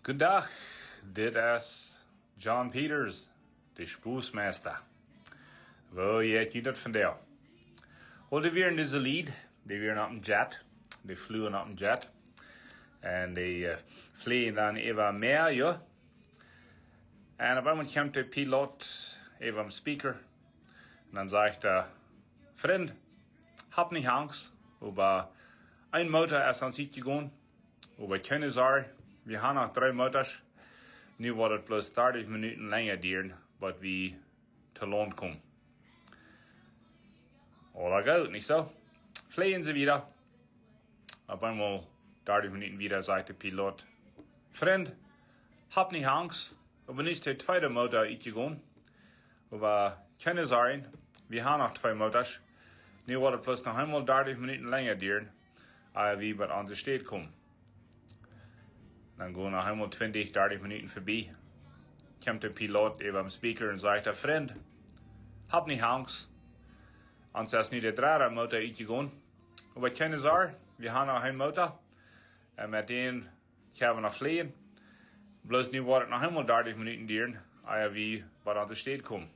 Goedendag, dit is John Peters, de Spooszmeista. Wel, je hebt dat vandaag. Die weer in deze lied, die weer op een jet, die vlogen op een jet. En die vliegen dan even meer, ja. En op een moment komt de piloot even am speaker. En dan zegt er, vriend, hab nicht Angst, aber ein Motor ist ans Ziel gegangen, aber keine Sorge, wir haben noch 3 Motash. Nu wordt het plus 30 minuten langer duren, wat we te land komen. All goed, niet zo? Vliegen ze wieder. Op eenmaal 30 minuten wieder sagt der Pilot, Freund, hab nicht Angst, aber nicht der zweite Motor uitgegaan. Aber keine Sorge, wir haben noch 2 Motors. Nu wordt het plus nog eenmaal 30 minuten langer duren, als we bij onze stad komen. Dan gaan nog eenmaal 20, 30 minuten voorbij. Komt der Pilot even am Speaker und sagt, Freund, hab nicht Angst. Ons ist nicht der 3. Motor uitgegaan. Aber keine Sorge, wir haben noch einen Motor. Und mit dem können wir noch fliegen. Bloß nu wordt het nog eenmaal 30 minuten duren, als we bij onze stad komen.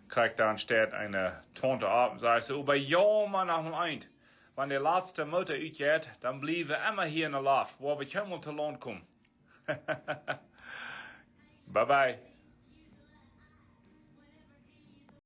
Kriegt dann steht eine Tante ab und sagt so, aber ja, man nach dem Eind. Wenn der letzte Motor uitgeht, dann bleiben wir immer hier in der Luft, wo wir können zu Land kommen. Bye bye.